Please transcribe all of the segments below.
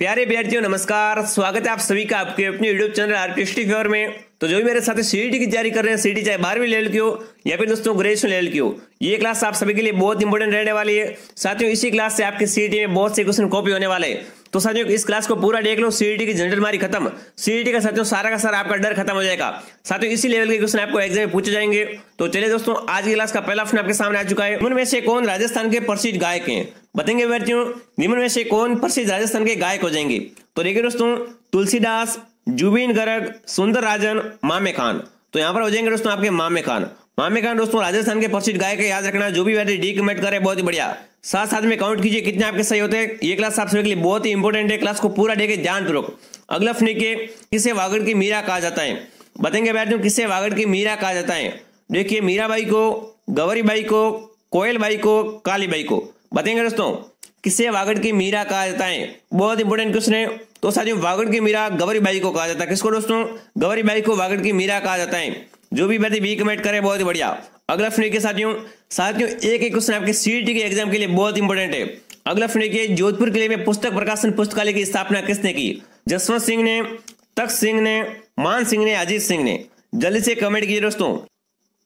प्यारे विद्यार्थियों नमस्कार, स्वागत है आप सभी का आपके अपने यूट्यूब चैनल आरपीएसटी फेवर में। तो जो भी मेरे साथ सीईटी की तैयारी कर रहे हैं, सीईटी चाहे 12वीं लेवल की हो या फिर दोस्तों ग्रेजुएशन लेवल की हो, ये क्लास आप सभी के लिए बहुत इंपॉर्टेंट रहने वाली है। साथियों इसी क्लास से आपके सीईटी में बहुत से क्वेश्चन कॉपी होने वाले हैं। तो साथियों इस क्लास को पूरा देख लो, सीईटी की झंझट मारी खत्म, सीईटी का साथियों सारा का सारा आपका डर खत्म हो जाएगा। साथियों इसी लेवल के क्वेश्चन आपको एग्जाम में पूछे जाएंगे। तो चलिए दोस्तों, आज की क्लास का पहला ऑप्शन आपके सामने आ चुका है। निम्न में से कौन राजस्थान के प्रसिद्ध गायक हैं? बताएंगे विद्यार्थियों, निम्न में से कौन प्रसिद्ध राजस्थान के गायक हो जाएंगे? तो देखिए दोस्तों, तुलसीदास, जुबीन गर्ग, सुंदर राजन, मामे खान। तो यहाँ पर हो जाएंगे दोस्तों आपके मामे खान। मामे खान दोस्तों राजस्थान के प्रसिद्ध गायक है, याद रखना। जो भी विद्यार्थी डी कमेंट करे बहुत ही बढ़िया, साथ साथ में काउंट कीजिए कितने आपके सही होते हैं। ये क्लास आप सभी के लिए बहुत ही इंपॉर्टेंट है, क्लास को पूरा देखे ध्यानपूर्वक। अगला प्रश्न के किसे वागड़ की मीरा कहा जाता है? बताएंगे विद्यार्थियों, किसे वागड़ की मीरा कहा जाता है? देखिए, मीराबाई को, गौरीबाई को, कोयलबाई को, कालीबाई को। बताएंगे दोस्तों, किसे वागड़ की मीरा कहा जाता है? बहुत इंपॉर्टेंट क्वेश्चन है। तो साथियों वागड़ की मीरा गौरीबाई को कहा जाता है। किसको दोस्तों? गौरीबाई को वागड़ की मीरा कहा जाता है। जो भी विद्यार्थी बी कमेंट करे बहुत ही बढ़िया। अगला प्रश्न के साथियों एक एक क्वेश्चन आपके सीईटी के एग्जाम के लिए बहुत इंपॉर्टेंट है। अगला प्रश्न के जोधपुर किले में पुस्तक प्रकाशन पुस्तकालय की स्थापना किसने की? जसवंत सिंह ने, तख्त सिंह ने, मान सिंह ने, अजीत सिंह ने? जल्दी से कमेंट कीजिए दोस्तों।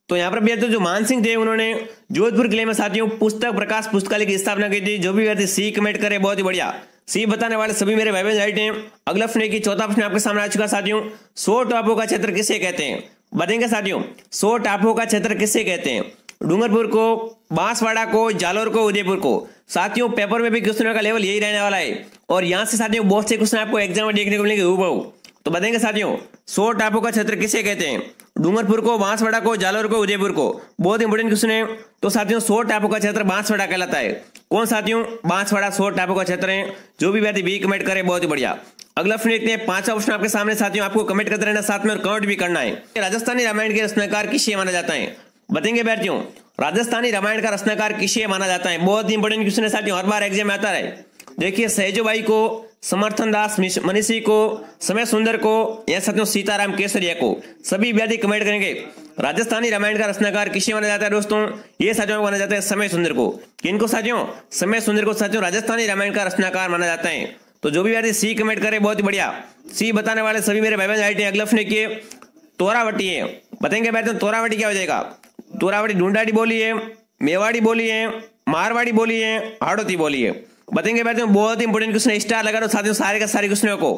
तो यहाँ पर भी जो मान सिंह थे उन्होंने जोधपुर किले में साथियों पुस्तक प्रकाश पुस्तकालय की स्थापना की थी। जो भी विद्यार्थी सी कमेंट करे बहुत ही बढ़िया। सी बताने वाले सभी मेरे भाई बहन राइट हैं। अगला प्रश्न की चौथा प्रश्न आपके सामने आ चुका साथियों, 100 टापुओं का क्षेत्र किसे कहते हैं? बताएंगे साथियों, 100 टापुओं का क्षेत्र किसे कहते हैं? डूंगरपुर को, बांसवाड़ा को, जालोर को, उदयपुर को? साथियों पेपर में भी क्वेश्चनों का लेवल यही रहने वाला है और यहाँ से साथियों बहुत से क्वेश्चन आपको एग्जाम में देखने को मिलेंगे हूबहू। तो बताएंगे साथियों, 100 टापुओं का क्षेत्र किसे कहते हैं? डूंगरपुर को, बांसवाड़ा को, जालोर को, उदयपुर को? बहुत इंपॉर्टेंट क्वेश्चन है। तो साथियों 100 टापुओं का क्षेत्र बांसवाड़ा कहलाता है। कौन साथियों? बांसवाड़ा 100 टापुओं का क्षेत्र है। जो भी विद्यार्थी बी कमेंट करे बहुत ही बढ़िया। अगला प्रश्न देखते हैं, पांचवा प्रश्न आपके सामने साथियों, आपको कमेंट करते रहना, साथ में और काउंट भी करना है। राजस्थानी रामायण के रचनाकार किसे माना जाता है? बताएंगे विद्यार्थियों, राजस्थानी रामायण का रचनाकार किसे माना जाता है? बहुत इंपॉर्टेंट क्वेश्चन है साथियों, हर बार एग्जाम में आता है। देखिए, सहजोबाई को, समर्थन दास मनीषी को, समय सुंदर को, या साथियों सीताराम केसरिया को? सभी विद्यार्थी कमेंट करेंगे। राजस्थानी रामायण का रचनाकार किसे माना जाता है दोस्तों? ये साथियों माना जाता है समय सुंदर को। किनको साथियों? समय सुंदर को साथियों राजस्थानी रामायण का रचनाकार माना जाता है। तो जो भी विद्यार्थी सी कमेंट करे बहुत ही बढ़िया। सी बताने वाले सभी मेरे भाई बहन राइट है। अगला प्रश्न के तोरावटी है। बताएंगे विद्यार्थी तोरावटी क्या हो जाएगा? तोरावटी ढूंढाड़ी बोली है, मेवाड़ी बोली है, मारवाड़ी बोली है, हाड़ौती बोली है? बताएंगे विद्यार्थियों, बहुत इंपॉर्टेंट क्वेश्चन है, स्टार लगा दो साथियों सारे का सारे क्वेश्चनों को।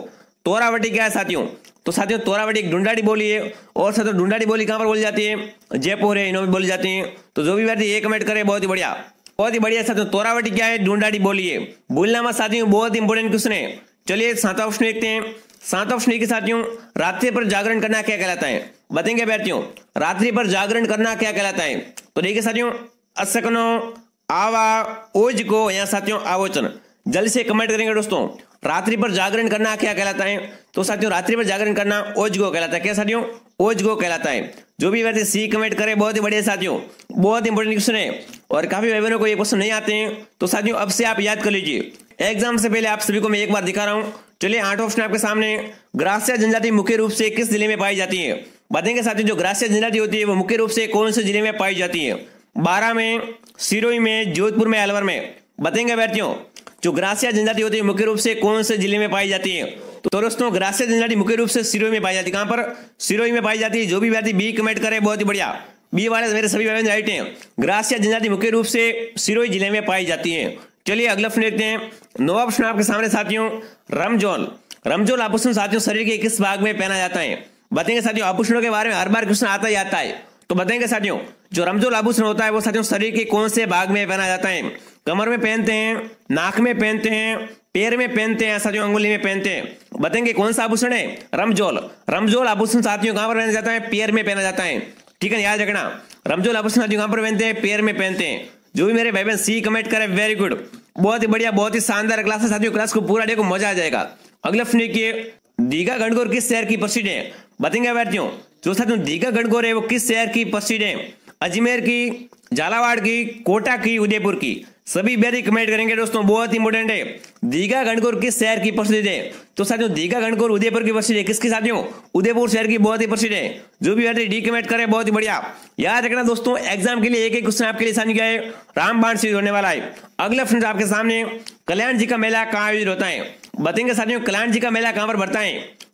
तोरावटी क्या है साथियों? तो साथियों तोरावटी एक ढूंढाड़ी बोली है और साथियों ढूंढाड़ी बोली कहां पर बोली जाती है? जयपुर है, इनों में बोली जाती है। तो जो भी विद्यार्थी ये कमेंट करे बहुत ही बढ़िया, बहुत ही बढ़िया साथियों। तोरावटी क्या है? ढूंढाड़ी बोली है। भूलना मत साथियों, बहुत इंपॉर्टेंट क्वेश्चन है। चलिए सातवां प्रश्न देखते हैं। सातवां प्रश्न के साथियों, रात्रि पर जागरण करना क्या कहलाता है? बताएंगे विद्यार्थियों, रात्रि पर जागरण करना क्या कहलाता है? तो देखिए साथियों, असकनो, आवा, ओज को, या साथियों आवोचन? जल्दी से कमेंट करेंगे दोस्तों। रात्रि पर जागरण करना क्या कहलाता है? तो साथियों रात्रि पर जागरण करना ओजगो कहलाता है। क्या साथियों? ओजगो कहलाता है। जो भी व्यक्ति सी कमेंट करे बहुत ही बढ़िया साथियों, बहुत इंपॉर्टेंट क्वेश्चन है और काफी भाई बहनों को ये क्वेश्चन नहीं आते हैं। तो साथियों अब से आप याद कर लीजिए, एग्जाम से पहले आप सभी को मैं एक बार दिखा रहा हूं। चलिए 8वां प्रश्न आपके सामने, ग्रास्य जनजाति मुख्य रूप से किस जिले में पाई जाती है? बताएंगे साथियों, जो ग्रास्य जनजाति होती है वो मुख्य रूप से कौन से जिले में पाई जाती है? बारां में, सिरोही में, जोधपुर में, अलवर में? बताएंगे विद्यार्थियों, जो ग्रास्य जनजाति होती है मुख्य रूप से कौन से जिले में पाई जाती है? तो दोस्तों ग्रास्य जनजाति मुख्य रूप से सिरोही में पाई जाती है। कहां पर? सिरोही में पाई जाती है। जो भी विद्यार्थी बी कमेंट करे बहुत ही बढ़िया। बी वाले मेरे सभी भाई राइट हैं। ग्रास्य जनजाति मुख्य रूप से सिरोही जिले में पाई जाती है। चलिए अगला प्रश्न देखते हैं। 9वां प्रश्न आपके सामने साथियों, रमजोल। रमजोल आभूषण साथियों शरीर के किस भाग में पहना जाता है? बताएंगे साथियों, आभूषणों के बारे में हर बार क्वेश्चन आता ही आता है। तो बताएंगे साथियों, जो रमजोल आभूषण होता है वो साथियों शरीर के कौन से भाग में पहना जाता है? कमर में पहनते हैं, नाक में पहनते हैं, पैर में पहनते हैं, साथियों अंगुली में पहनते हैं? बताएंगे कौन सा आभूषण है? रमजोल। रमजोल आभूषण साथियों कहां पर पहना जाता है? पैर में पहना जाता है। ठीक है, याद रखना, रमजोल आभूषण साथियों कहां पर पहनते हैं? पैर में पहनते हैं। जो भी मेरे भाई बहन सी कमेंट करे वेरी गुड, बहुत ही बढ़िया, बहुत ही शानदार क्लास है साथियों। क्लास को पूरा देखो, मजा आ जाएगा। अगला प्रश्न देखिए, दीघा गणगौर किस शहर की प्रसिद्ध है? बताएंगे विद्यार्थियों, जो साथियों दीघा गणगौर है वो किस शहर की प्रसिद्ध है? अजमेर की, झालावाड़ की, कोटा की, उदयपुर की? सभी विद्यार्थी कमेंट करेंगे दोस्तों, बहुत इंपॉर्टेंट है। दीघा गणगौर किस शहर की प्रसिद्ध है? तो साथियों दीघा गणगौर उदयपुर की प्रसिद्ध है। किसकी साथियों? उदयपुर शहर की बहुत ही प्रसिद्ध है। जो भी विद्यार्थी डी कमेंट करे बहुत ही बढ़िया। याद रखना दोस्तों, एग्जाम के लिए एक एक क्वेश्चन आपके लिए आसान किया है, रामबाण से होने वाला है। अगला प्रश्न आपके सामने, कल्याण जी का मेला कहाँ आयोजित होता है? बताएंगे साथियों कल्याण जी का मेला कहां पर भरता है।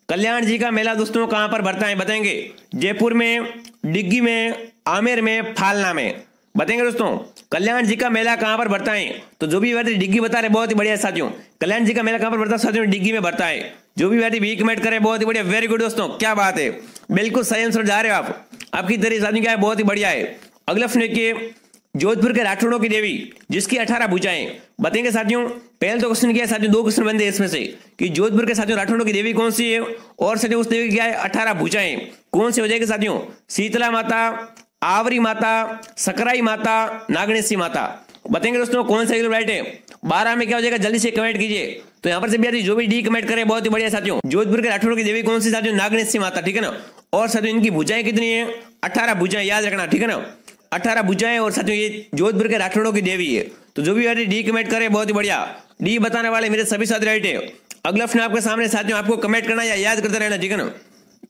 कल्याण जी का मेला दोस्तों कहां पर भरता है बताएंगे। जयपुर में, डिग्गी में, आमेर में, फालना में। बताएंगे दोस्तों कल्याण जी का मेला कहां पर भरता है। तो जो भी विद्यार्थी डिग्गी बता रहे बहुत ही बढ़िया साथियों। कल्याण जी का मेला कहां पर भरता है साथियों, डिग्गी में भरता है। जो भी विद्यार्थी बी कमेंट करे बहुत ही बढ़िया, वेरी गुड दोस्तों, क्या बात है, बिल्कुल सही आंसर जा रहे हो आप। आपकी तरीके साथियों क्या है, बहुत ही बढ़िया है। अगला प्रश्न देखिए, जोधपुर के राठौड़ों की देवी जिसकी 18 भुजाएं। बताएंगे साथियों पहले तो क्वेश्चन क्या है साथियों, 2 क्वेश्चन बनते हैं इसमें से कि जोधपुर के साथियों राठौड़ों की देवी कौन सी है और साथियों उस देवी की क्या है 18 भुजाएं कौन सी हो जाएगी साथियों। शीतला माता, आवरी माता, सकराई माता, नागणेशी माता। बताएंगे दोस्तों कौन सा राइट है। 12 में क्या हो जाएगा, जल्दी से कमेंट कीजिए। तो यहाँ पर से भी जो भी डी कमेंट करे बहुत ही बढ़िया साथियों। जोधपुर के राठौड़ों की देवी कौन सी साथियों, नागणेशी माता, ठीक है ना। और साथियों इनकी भुजाएं कितनी है, 18 भुजाएं, याद रखना, ठीक है ना, 18 भुजाएं। और साथियों ये जोधपुर के राठौड़ों की देवी है। तो जो भी डी कमेंट करे बहुत ही बढ़िया, डी बताने वाले मेरे सभी साथी राइट है। अगला ऑप्शन आपके सामने साथियों, आपको कमेंट करना या याद करते रहना, ठीक है ना।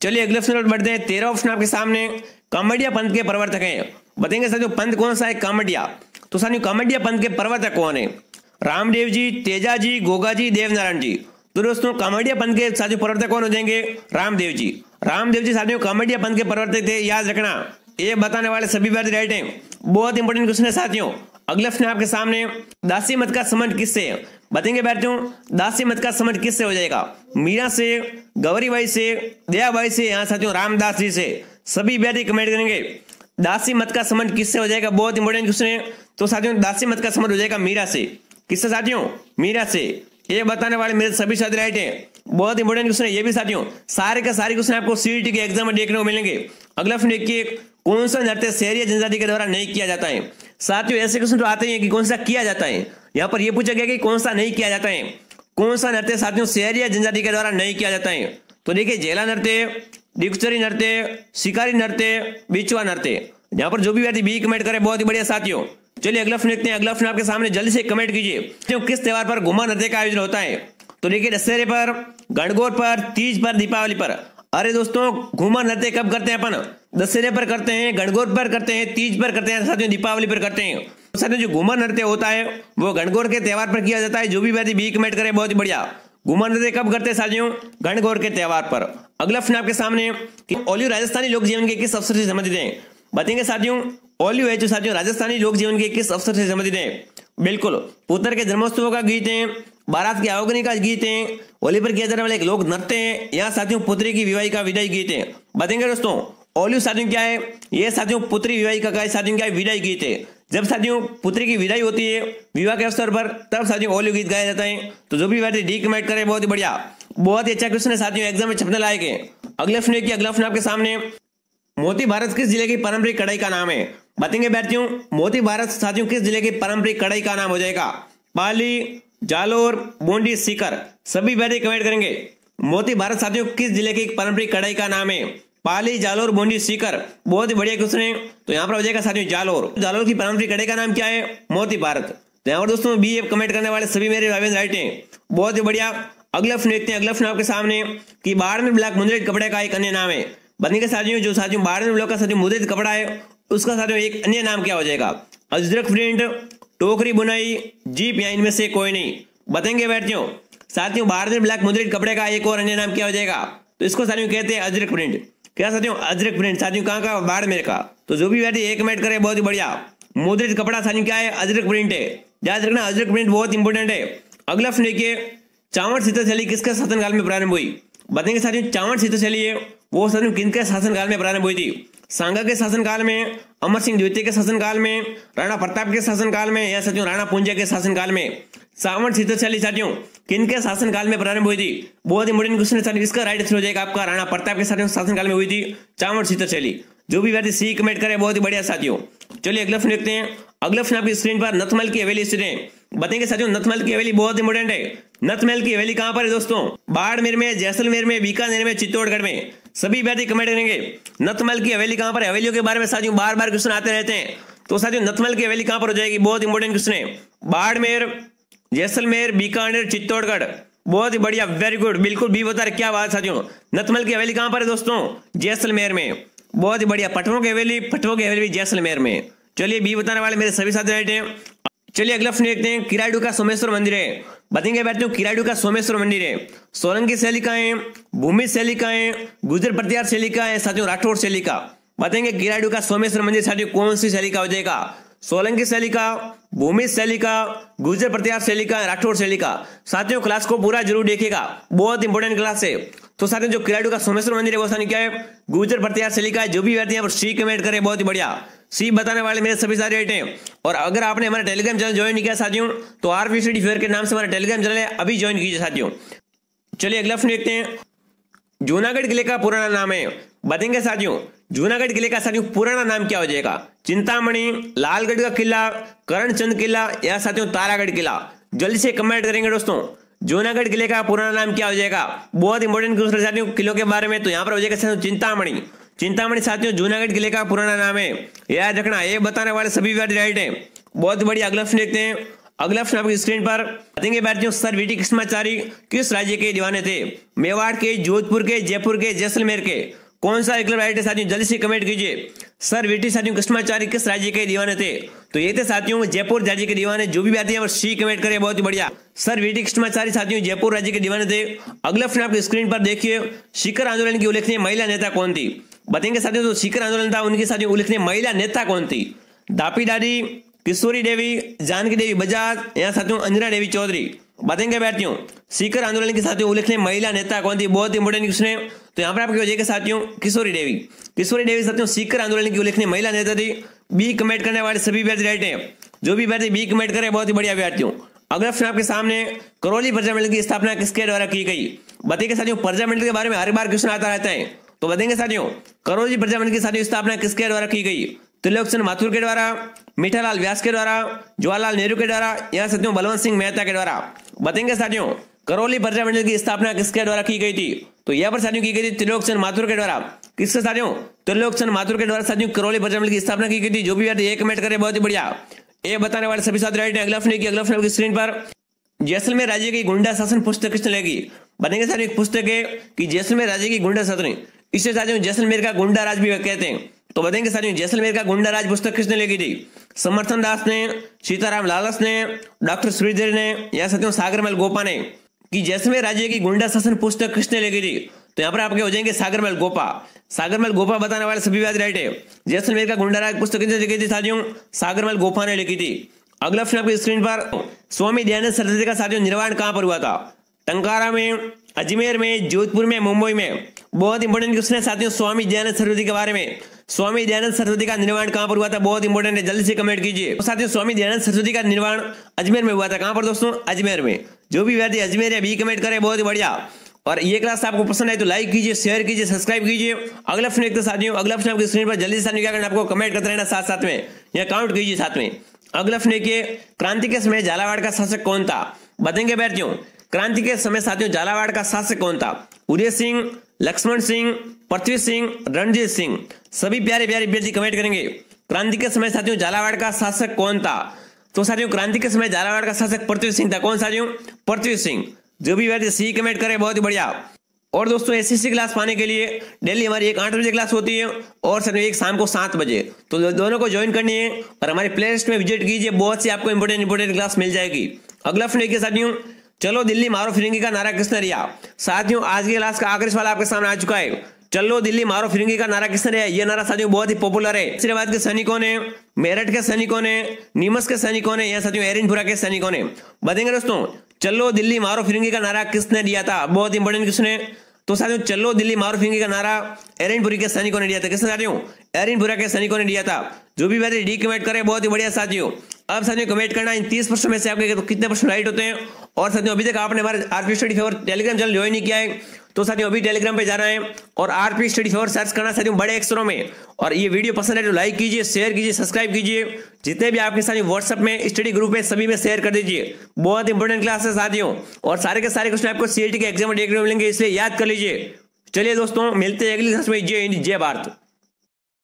चलिए अगले ऑप्शन पर बढ़ते हैं। 13 ऑप्शन आपके सामने, कामडिया पंथ के प्रवर्तक हैं। बताएंगे साथियों पंथ कौन सा है, कामडिया। तो साथियों कामडिया पंथ के प्रवर्तक कौन है, रामदेव जी, तेजा जी, गोगा जी, देवनारायण जी। तो दोस्तों कामडिया पंथ के साथियों प्रवर्तक कौन हो जाएंगे, रामदेव जी। रामदेव जी साथियों कामडिया पंथ के प्रवर्तक थे, याद रखना, ये बताने वाले सभी बात राइट हैं। बहुत इंपॉर्टेंट क्वेश्चन है साथियों। अगला प्रश्न आपके सामने, दासी मत का संबंध किससे है। बताएंगे बैठियों दासी मत का संबंध किससे हो जाएगा, मीरा से, गौरीबाई से, दयाबाई से, यहाँ साथियों रामदास जी से। सभी विद्यार्थी कमेंट करेंगे दासी मत का संबंध किससे हो जाएगा, बहुत इंपॉर्टेंट क्वेश्चन है। तो साथियों दासी मत का संबंध हो जाएगा मीरा से। किससे साथियों, मीरा से। ये बताने वाले मेरे सभी साथी राइट है। बहुत इंपॉर्टेंट क्वेश्चन है ये भी साथियों। सारे का सारे क्वेश्चन आपको सीईटी के एग्जाम में देखने को मिलेंगे। अगला प्रश्न देखिए, कौन सा नृत्य शहरी जनजाति के द्वारा नहीं किया जाता है। साथियों ऐसे क्वेश्चन तो आते हैं कि कौन सा किया जाता है, यहाँ पर यह पूछा गया कि कौन सा नहीं किया जाता है। कौन सा नृत्य साथियों शहरी जनजाति के द्वारा नहीं किया जाता है। तो देखिए झेला नृत्य, डिक्चरी नृत्य, शिकारी नृत्य, बिचवा नृत्य। यहाँ पर जो भी व्यक्ति बी कमेंट करे बहुत ही बढ़िया साथियों। चलिए अगला प्रश्न देखते हैं। अगला प्रश्न आपके सामने, जल्दी से कमेंट कीजिए किस त्योहार पर घुमा नृत्य का आयोजन होता है। तो देखिए दशहरे पर, गणगौर पर, तीज पर, दीपावली पर। अरे दोस्तों घूमर नृत्य कब करते हैं अपन, दशहरे पर करते हैं, गणगौर पर करते हैं, तीज पर करते हैं, साथियों दीपावली पर करते हैं। साथियों जो घूमर नृत्य होता है वो गणगौर के त्योहार पर किया जाता है। जो भी व्यक्ति बी कमेंट करे बहुत ही बढ़िया। घूमर नृत्य कब करते हैं साथियों, गणगौर के त्योहार पर। अगला प्रश्न आपके सामने कि ओलियो राजस्थानी लोक जीवन के किस अवसर से संबंधित है। बताएंगे साथियों ओलियो है जो साथियों राजस्थानी लोक जीवन के किस अवसर से संबंधित है। बिल्कुल पुत्र के जन्मोत्सव का गीत है, बारात की आवागनी का गीत है, होली पर किया जाने वाला एक लोक नृत्य है, या साथियों पुत्री की विवाह का विदाई गीत है। बताएंगे दोस्तों ओलियो साथियों क्या है, ये साथियों पुत्री विवाह का साथियों क्या है, विदाई गीत है। जब साथियों पुत्री की विदाई होती है विवाह के अवसर पर तब साथियों ओलियो गीत गाया जाता है। तो जो भी विद्यार्थी डी कमेंट करे बहुत ही बढ़िया, बहुत ही अच्छा क्वेश्चन है साथियों, एग्जाम में छपने लायक है। अगला प्रश्न की अगला प्रश्न आपके सामने, मोती भारत किस जिले की पारंपरिक कढ़ाई का नाम है। बताएंगे विद्यार्थियों मोती भारत साथियों किस जिले की पारंपरिक कढ़ाई का नाम हो जाएगा, पाली, जालोर, बूंदी, सीकर। सभी विद्यार्थी कमेंट करेंगे मोती भारत साथियों किस जिले की पारंपरिक कढ़ाई का नाम है, पाली, जालोर, बूंदी, सीकर। बहुत ही बढ़िया क्वेश्चन है। तो यहाँ पर हो जाएगा साथियों जालोर। जालोर की पारंपरिक कढ़ाई का नाम क्या है, मोती भारत। तो यहाँ पर दोस्तों बी कमेंट करने वाले सभी मेरे भाई राइट हैं, बहुत ही बढ़िया। अगला प्रश्न देखते हैं। अगला प्रश्न आपके सामने कि बारहवीं ब्लॉक मुद्रित कपड़े का एक अन्य नाम है। बताएंगे साथियों जो साथियों बारहवीं ब्लॉक का साथियों मुद्रित कपड़ा है उसका साथियों एक अन्य नाम क्या हो जाएगा, अजरक प्रिंट, टोकरी बुनाई, जीप, या इनमें से कोई नहीं। बताएंगे बैठियों साथियों बारहवीं ब्लॉक मुद्रित कपड़े का एक और अन्य नाम क्या हो जाएगा, तो इसको साथियों कहते हैं अजरक प्रिंट। क्या साथियों अजरक प्रिंट। साथियों कहाँ का, बाड़मेर का। तो जो भी बैठे एक कमेंट करे बहुत ही बढ़िया। मुद्रित कपड़ा साथियों क्या है, अजरक प्रिंट है, याद रखना अजरक प्रिंट बहुत इंपॉर्टेंट है। अगला प्रश्न देखिए, चावड़ सीता शैली किसके शासनकाल में प्रारंभ हुई। बताएंगे साथियों चावड़ सीता शैली है वो साथियों किनके शासनकाल में प्रारंभ हुई थी, सांगा के शासनकाल में, अमर सिंह द्वितीय के शासनकाल में, राणा प्रताप के शासनकाल में, या साथियों राणा पुंजा के शासनकाल में। चावड़ सीता शैली साथियों किनके शासनकाल में प्रारंभ हुई थी, बहुत इंपोर्टेंट क्वेश्चन है साथियों। इसका राइट आंसर हो जाएगा आपका राणा प्रताप के शासनकाल में हुई थी चावड़ सीता शैली। जो भी व्यक्ति सी कमेंट करे बहुत ही बढ़िया साथियों। चलिए अगला प्रश्न देखते हैं। अगला प्रश्न आपकी स्क्रीन पर नथमल की हवेली स्थित है। बताएंगे साथियों नथमल की हवेली बहुत इंपोर्टेंट है। नथमल की हवेली कहां पर है दोस्तों, बाड़मेर में, जैसलमेर में, बीकानेर में, चित्तौड़गढ़ में। सभी व्यक्ति कमेंट करेंगे नथमल की हवेली कहां पर है। हवेलियों के बारे में साथियों बार बार क्वेश्चन आते रहते हैं। तो साथियों नथमल की हवेली कहां पर हो जाएगी, बहुत इंपोर्टेंट क्वेश्चन है। बाड़मेर, जैसलमेर, बीकानेर, चित्तौड़गढ़। बहुत ही बढ़िया, वेरी गुड, बिल्कुल भी बता रहे, क्या बात साथियों। नथमल की हवेली कहां पर है दोस्तों, जैसलमेर में। बहुत ही बढ़िया, पटवों की हवेली जैसलमेर में। चलिए बी बताने वाले मेरे सभी साथी राइट हैं। चलिए अगला प्रश्न देखते हैं। किराडू का सोमेश्वर मंदिर है। बताएंगे विद्यार्थियों किराडू का सोमेश्वर मंदिर है, सोलंकी शैली का है, भूमि शैली का है, गुर्जर प्रतिहार शैली का है, साथियों राठौड़ शैली का। बताएंगे किराडू का सोमेश्वर मंदिर साथियों कौन सी शैली का हो जाएगा, सोलंकी शैली का, भूमि शैली का, गुर्जर प्रतिहार शैली का, राठौड़ शैली का। साथियों क्लास को पूरा जरूर देखिएगा, बहुत इंपॉर्टेंट क्लास है। तो साथियों जो किराडू का सोमेश्वर मंदिर है वो साथियों क्या है, गुर्जर प्रतिहार शैली का है। जो भी विद्यार्थी यहाँ पर सी कमेंट करे बहुत ही बढ़िया, सी बताने वाले मेरे सभी सारे रेट हैं। और अगर आपने हमारा टेलीग्राम चैनल ज्वाइन नहीं किया साथियों तो आरपी स्टडी फेयर के नाम से हमारा टेलीग्राम चैनल है, अभी ज्वाइन कीजिए साथियों। चलिए अगला प्रश्न देखते हैं, जूनागढ़ किले का पुराना नाम है। बताएंगे साथियों जूनागढ़ किले का साथियों पुराना नाम क्या हो जाएगा, चिंतामणि, लालगढ़ का किला, करणचंद किला या साथियों तारागढ़ किला। जल्दी से कमेंट करेंगे दोस्तों, जूनागढ़ किले का पुराना नाम क्या हो जाएगा। बहुत इंपॉर्टेंट क्वेश्चन साथियों किलों के बारे में। तो यहाँ पर हो जाएगा साथियों चिंतामणि। चिंतामणि साथियों जूनागढ़ किले का पुराना नाम है, याद रखना। ये बताने वाले सभी विद्यार्थी राइट है, बहुत बढ़िया। अगला प्रश्न देखते हैं, अगला प्रश्न आपकी स्क्रीन पर बताएंगे विद्यार्थियों, सर वीटी कृष्णाचारी किस राज्य के दीवाने थे, मेवाड़ के, जोधपुर के, जयपुर के, जैसलमेर के। कौन सा एक राइट है साथियों, जल्दी से कमेंट कीजिए। सर वीटी साथियों कृष्णाचारी किस राज्य के दीवाने थे, तो ये थे साथियों जयपुर राज्य के दीवाने। जो भी विद्यार्थी यहाँ पर सी कमेंट करे बहुत ही बढ़िया। सर वीटी कृष्णाचारी साथियों जयपुर राज्य के दीवाने थे। अगला प्रश्न आपकी स्क्रीन पर देखिए, शिखर आंदोलन की उल्लेखनीय महिला नेता कौन थी। बताएंगे साथियों जो शिखर आंदोलन था उनकी साथियों उल्लेखनीय महिला नेता कौन थी, दापी दादी, किशोरी देवी, जानकी देवी बजाज या साथियों अंजना देवी चौधरी। बताएंगे विद्यार्थियों शिखर आंदोलन के साथियों उल्लेखनीय महिला नेता कौन थी, बहुत इंपोर्टेंट क्वेश्चन है। तो यहाँ पर आपके हो जाएगा साथियों किशोरी देवी। किशोरी देवी साथियों शिखर आंदोलन की उल्लेखनीय महिला नेता थी। बी कमेंट करने वाले सभी विद्यार्थी राइट है, जो भी विद्यार्थी बी कमेंट करे बहुत ही बढ़िया विद्यार्थियों। अगला प्रश्न आपके सामने, करौली प्रजामंडल की स्थापना किसके द्वारा की गई। बताइए साथियों प्रजामंडल के बारे में हर बार क्वेश्चन आता रहता है, तो बताएंगे साथियों करौली प्रजामंडल की साथियों स्थापना किसके द्वारा की गई, त्रिलोकचंद माथुर के द्वारा, मीठालाल व्यास के द्वारा, जवाहरलाल नेहरू के द्वारा या साथियों बलवंत सिंह मेहता के द्वारा। बताएंगे साथियों करौली प्रजामंडल की स्थापना किसके द्वारा की गई थी, तो यहाँ पर साथियों की गई थी त्रिलोकचंद माथुर के द्वारा। किसके साथियों, त्रिलोकचंद माथुर के द्वारा साथियों करौली प्रजामंडल की स्थापना की गई थी। जो भी ये कमेंट करे बहुत ही बढ़िया, ये बताने वाले सभी साथी राइट है। अगला प्रश्न की अगला प्रश्न की स्क्रीन पर, जैसलमेर राज्य की गुंडा शासन पुस्तक किसने लिखी। बताएंगे साथियों एक पुस्तक है कि जैसलमेर राज्य की गुंडा शासन, इसे साथियों जैसलमेर का गुंडा राज भी कहते हैं। तो बताएंगे साथियों जैसलमेर का गुंडा राज पुस्तक किसने लिखी थी, समर्थन दास ने, सीताराम लालस ने, डॉक्टर श्रीधर ने या साथियों सागरमल गोपा ने। कि जैसलमेर राज्य की गुंडा शासन पुस्तक किसने लिखी थी, तो यहाँ पर आपके हो जाएंगे सागरमल गोपा। सागरमल गोपा बताने वाले सभी बात राइट है। जैसलमेर का गुंडा राज पुस्तक किसने लिखी थी साथियों, सागरमल गोपा ने लिखी थी। अगला प्रश्न आपकी स्क्रीन पर, स्वामी दयानंद सरस्वती का साथियों निर्वाण कहां पर हुआ था, टंकारा में, अजमेर में, जोधपुर में, मुंबई में। बहुत इंपॉर्टेंट क्वेश्चन है साथियों स्वामी दयानंद सरस्वती के बारे में। स्वामी दयानंद सरस्वती का निर्माण कहां पर हुआ था, बहुत इंपॉर्टेंट है, जल्दी से कमेंट कीजिए। तो साथियों स्वामी दयानंद सरस्वती का निर्माण अजमेर में हुआ था। कहां पर दोस्तों, अजमेर में। जो भी विद्यार्थी अजमेर है बी कमेंट करे बहुत ही बढ़िया। और ये क्लास आपको पसंद आए तो लाइक कीजिए, शेयर कीजिए, सब्सक्राइब कीजिए। अगला प्रश्न देखते साथियों, अगला प्रश्न आपकी स्क्रीन पर जल्दी से क्या करना, आपको कमेंट करते रहना साथ साथ में, या काउंट कीजिए साथ में। अगला प्रश्न देखिए, क्रांति के समय झालावाड़ का शासक कौन था। बताएंगे विद्यार्थियों क्रांति के समय साथियों झालावाड़ का शासक कौन था, उदय सिंह, लक्ष्मण सिंह, पृथ्वी सिंह, रणजीत सिंह। सभी प्यारे प्यारे विद्यार्थी कमेंट करेंगे क्रांति के समय साथियों झालावाड़ का शासक कौन था। तो साथियों क्रांति के समय झालावाड़ का शासक पृथ्वी सिंह था। कौन साथियों, पृथ्वी सिंह। जो भी विद्यार्थी सी कमेंट करे बहुत ही बढ़िया। और दोस्तों एसएससी क्लास पाने के लिए डेली हमारी एक 8 बजे क्लास होती है और सर एक शाम को 7 बजे, तो दोनों को ज्वाइन करनी है और हमारे प्ले लिस्ट में विजिट कीजिए, बहुत सी आपको इंपोर्टेंट क्लास मिल जाएगी। अगला प्रश्न देखिए साथियों, चलो दिल्ली मारो फिरंगी का नारा किसने दिया। साथियों आज की क्लास का आखिरी सवाल आपके सामने आ चुका है, चलो दिल्ली मारो फिरंगी का नारा किसने दिया। ये नारा साथियों बहुत ही पॉपुलर है। हैदराबाद के सैनिकों ने, मेरठ के सैनिकों ने, नीमच के सैनिकों ने या साथियों एरिनपुरा के सैनिकों ने। बताएंगे दोस्तों चलो दिल्ली मारो फिरंगी का नारा किसने दिया था, बहुत इंपॉर्टेंट क्वेश्चन है। तो साथियों चलो दिल्ली मारो फिरंगी का नारा एरिनपुरी के सैनिकों ने दिया था। किसने साथियों, एरिनपुरा के सैनिकों ने दिया था। जो भी विद्यार्थी डी कमेंट करे बहुत ही बढ़िया साथियों। अब साथियों कमेंट करना इन 30 प्रश्न में से आपके कितने प्रश्न राइट होते हैं। और साथियों अभी तक आपने हमारे RP study favour Telegram channel join नहीं किया है तो साथियों अभी टेलीग्राम पे जाना है और आरपी स्टडी फेवर सर्च करना साथियों बड़े अक्षरों में। और ये वीडियो पसंद है तो लाइक कीजिए, शेयर कीजिए, सब्सक्राइब कीजिए। जितने भी आपके साथियों व्हाट्सएप में स्टडी ग्रुप है सभी में शेयर कर दीजिए। बहुत इंपॉर्टेंट क्लास है साथियों और सारे के सारे क्वेश्चन आपको सीईटी के एग्जाम में देखने को मिलेंगे, इसलिए याद कर लीजिए। चलिए दोस्तों मिलते हैं अगली क्लास में। जय हिंद, जय भारत।